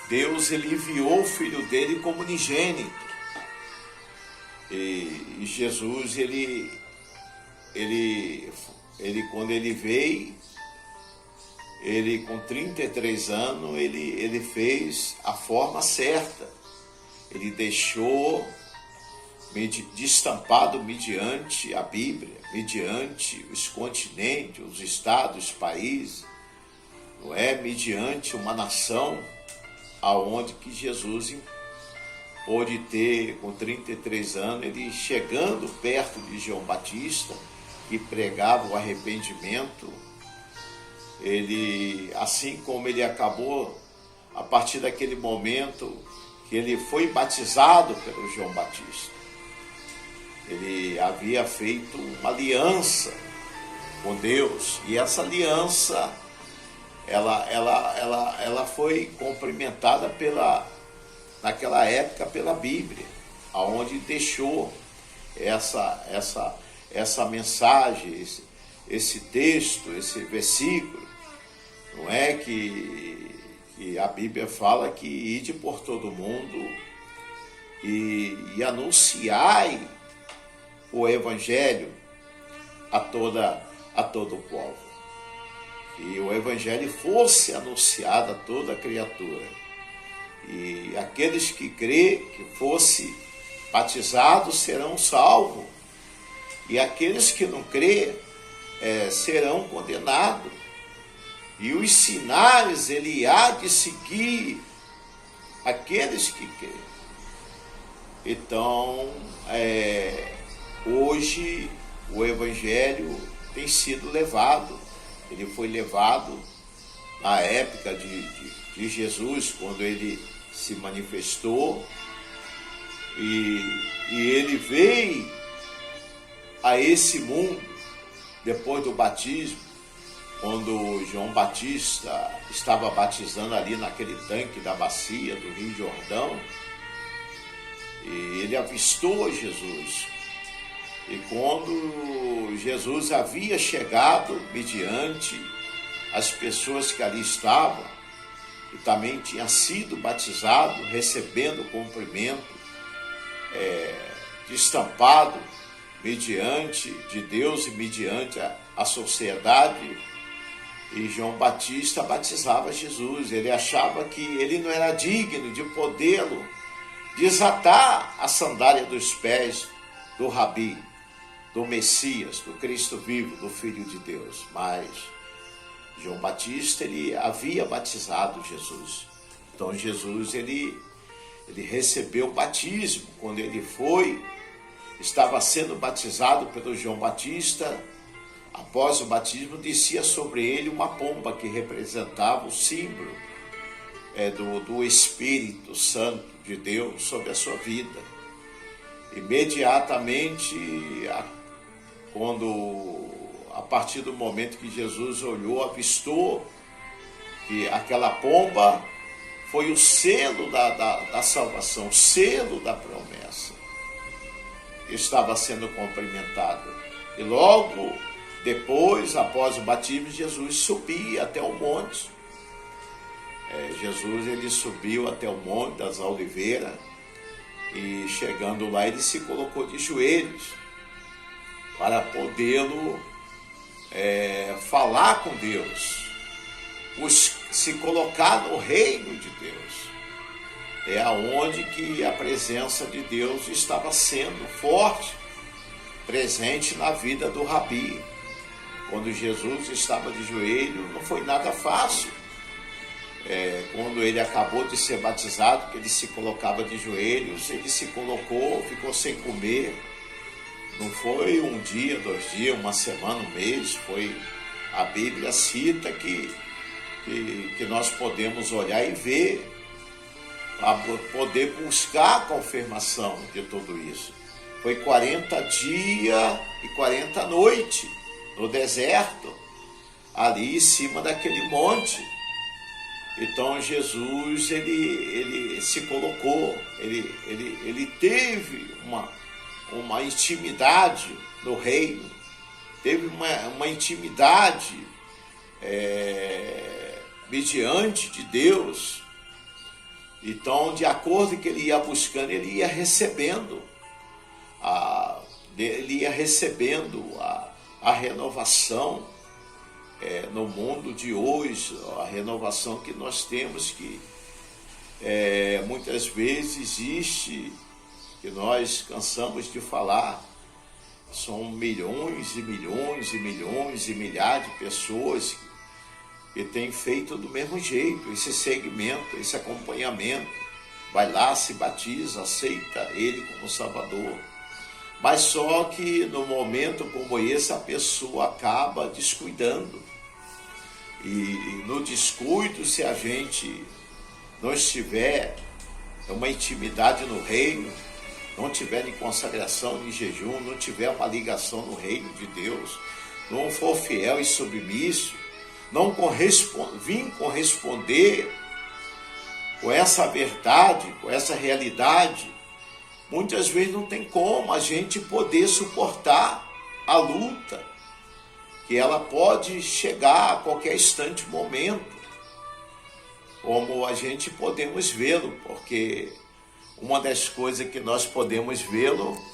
Deus ele enviou o Filho dele como unigênito. E Jesus, ele quando ele veio, ele com 33 anos, ele fez a forma certa. Ele deixou destampado mediante a Bíblia, mediante os continentes, os estados, os países, não é? Mediante uma nação aonde que Jesus pôde ter, com 33 anos, ele chegando perto de João Batista, que pregava o arrependimento. Ele, assim como ele acabou, a partir daquele momento que ele foi batizado pelo João Batista, ele havia feito uma aliança com Deus, e essa aliança ela foi cumprimentada naquela época pela Bíblia, aonde deixou essa mensagem, esse texto, esse versículo, não é que a Bíblia fala que ide por todo mundo e anunciai o Evangelho a todo o povo. E o Evangelho fosse anunciado a toda criatura. E aqueles que crê, que fosse batizados, serão salvos. E aqueles que não crê, serão condenados. E os sinais ele há de seguir aqueles que crê. Então, hoje o Evangelho tem sido levado. Ele foi levado na época de Jesus, quando ele se manifestou, e ele veio a esse mundo depois do batismo, quando João Batista estava batizando ali naquele tanque da bacia do Rio Jordão, e ele avistou Jesus. E quando Jesus havia chegado mediante as pessoas que ali estavam, e também tinha sido batizado, recebendo o cumprimento estampado mediante de Deus e mediante a sociedade, e João Batista batizava Jesus. Ele achava que ele não era digno de podê-lo desatar a sandália dos pés do Rabi, do Messias, do Cristo vivo, do Filho de Deus. Mas João Batista, ele havia batizado Jesus. Então Jesus, ele recebeu o batismo. Quando ele estava sendo batizado pelo João Batista, após o batismo, descia sobre ele uma pomba que representava o símbolo do Espírito Santo de Deus sobre a sua vida. Imediatamente, a partir do momento que Jesus olhou, avistou que aquela pomba foi o selo da salvação, o selo da promessa. Estava sendo cumprimentado. E logo depois, após o batismo, Jesus subia até o monte. Jesus ele subiu até o Monte das Oliveiras, e chegando lá ele se colocou de joelhos para podê-lo falar com Deus, se colocar no reino de Deus. É aonde que a presença de Deus estava sendo forte, presente na vida do Rabi. Quando Jesus estava de joelho, não foi nada fácil. Quando ele acabou de ser batizado, que ele se colocava de joelhos, ele se colocou, ficou sem comer. Não foi um dia, 2 dias, uma semana, um mês. A Bíblia cita que nós podemos olhar e ver, para poder buscar a confirmação de tudo isso. Foi 40 dias e 40 noites no deserto, ali em cima daquele monte. Então Jesus, ele se colocou, ele teve uma intimidade no reino, teve uma intimidade mediante de Deus, Então, de acordo com que ele ia buscando, ele ia recebendo a renovação no mundo de hoje, a renovação que nós temos, que muitas vezes existe, que nós cansamos de falar. São milhões e milhões e milhões e milhares de pessoas que têm feito do mesmo jeito, esse segmento, esse acompanhamento. Vai lá, se batiza, aceita Ele como Salvador. Mas só que no momento como esse, a pessoa acaba descuidando. E no descuido, se a gente não estiver uma intimidade no reino, não tiver em consagração, em jejum, não tiver uma ligação no reino de Deus, não for fiel e submisso, não vir corresponder com essa verdade, com essa realidade, muitas vezes não tem como a gente poder suportar a luta, que ela pode chegar a qualquer instante, momento, como a gente podemos vê-lo, porque uma das coisas que nós podemos vê-lo